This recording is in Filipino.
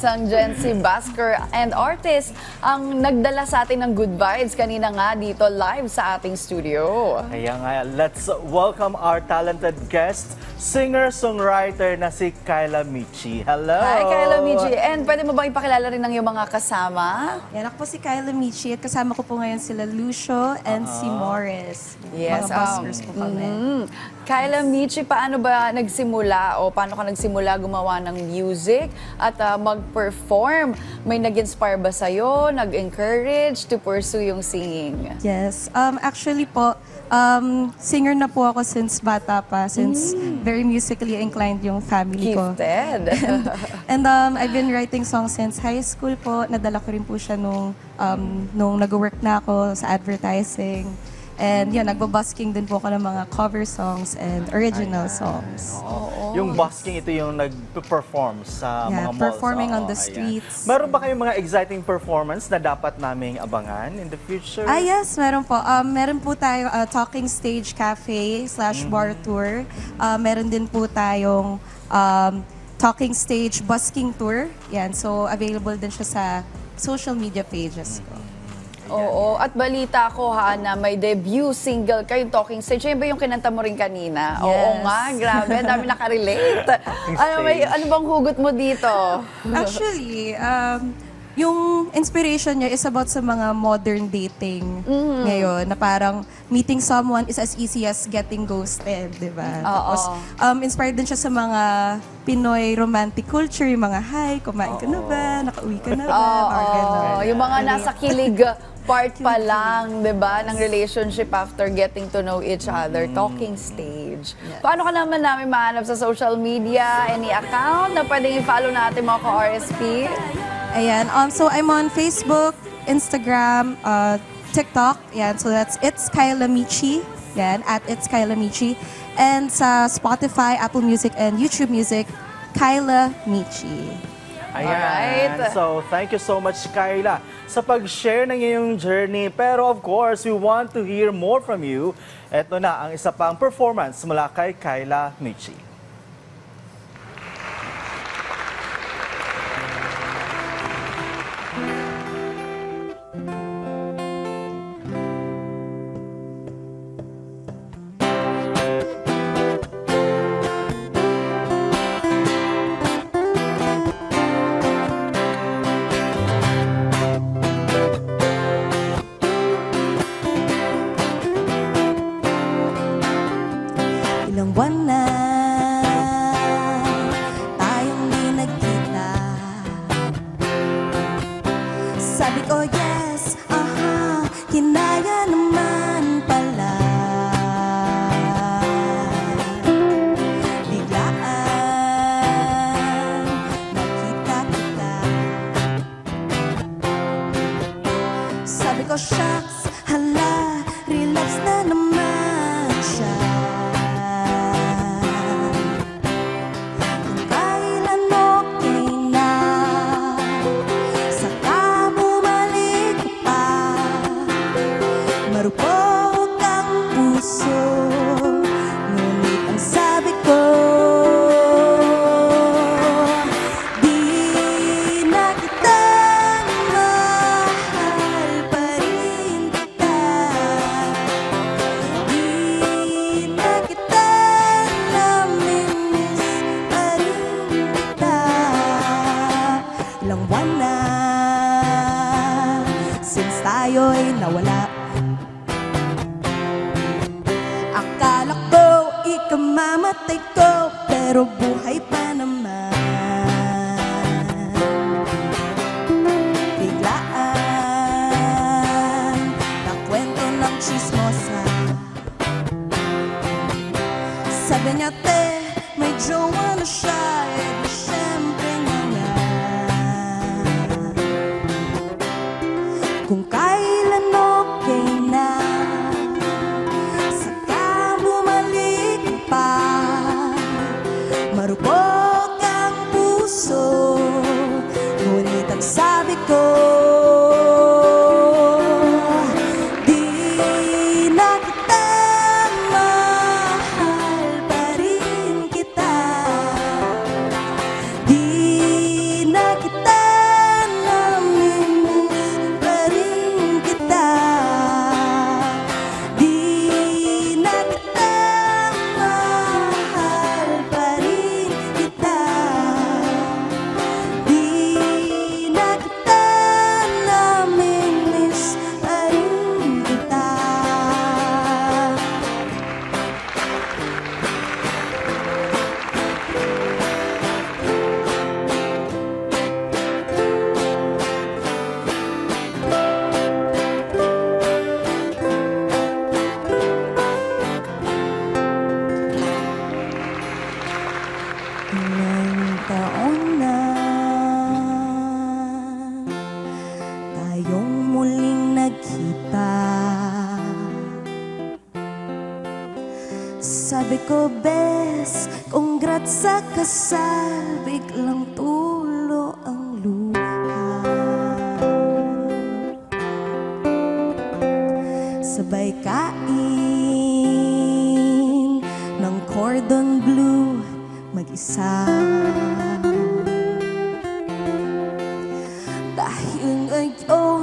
isang Gen Z busker and artist ang nagdala sa atin ng good vibes kanina nga dito live sa ating studio. Kaya nga, let's welcome our talented guest, singer-songwriter na si Kyla Michi. Hello! Hi, Kyla Michi. And pwede mo bang ipakilala rin ng iyong mga kasama? Yan, ako po si Kyla Michi at kasama ko po ngayon sila Lucio and si Morris. Yes, mga buskers po kami. Kyla Michi, paano ba nagsimula o paano ka nagsimula gumawa ng music at mag-perform? May nag-inspire ba sa'yo, nag-encourage to pursue yung singing? Yes, actually po, singer na po ako since bata pa, since very musically inclined yung family ko. Gifted. And I've been writing songs since high school po. Nadala ko rin po siya nung nag-work na ako sa advertising. And yun, nagbabusking din po ako ng mga cover songs and original songs. Yung busking, ito yung nag-perform sa mga malls. Performing on the streets. Meron ba kayong mga exciting performance na dapat naming abangan in the future? Yes, meron po. Meron po tayo Talking Stage Cafe / bar tour. Meron din po tayong Talking Stage busking tour. Yan, so available din siya sa social media pages ko. Oo, at balita ko na may debut single kayong Talking Stage. Yan ba yung kinanta mo rin kanina? Yes. Oo nga, grabe, dami nakarelate. Ano bang hugot mo dito? Actually, yung inspiration niya is about sa mga modern dating ngayon, na parang meeting someone is as easy as getting ghosted, di ba? Tapos, inspired din siya sa mga Pinoy romantic culture, yung mga, hi, kumain ka na ba? Nakauwi ka na ba? Yung mga nasa kilig part pa lang, di ba, ng relationship after getting to know each other, Talking Stage. Paano ka naman namin mahanap sa social media? Any account na pwedeng i-follow natin mga ka-RSP? Ayan, so I'm on Facebook, Instagram, TikTok, yan, so that's It's Kyla Michi, yan, at It's Kyla Michi. And sa Spotify, Apple Music, and YouTube Music, Kyla Michi. Ayan. Alright. So, thank you so much, Kyla, sa pag-share ng iyong journey. Pero of course, we want to hear more from you. Ito na ang isa pang performance mula kay Kyla Michi. Ilang buwan na tayong di nagkita. Sabi ko yes, kinaya naman pala. Biglaan nakita kita. Sabi ko shucks, hala, relax na naman siya. Marupok ang puso, ngunit ang sabi ko, di na kita mahal pa rin kita. Di na kita namimiss pa rin kita. Ilang buwan na since tayo'y nawala. Akala ko ikamamatay ko, pero buhay pa naman. Biglaan nakwento ng chismosa. Sabi niya, te, may jowa na siya, di syempre na nga. Kung kailan okay na, saka bumalik pa. Marupok Sabi ko, bes, congrats sa kasal, biglang tulo ang luha. Sabay kain ng cordon bleu, mag-isa. Dahil ngayon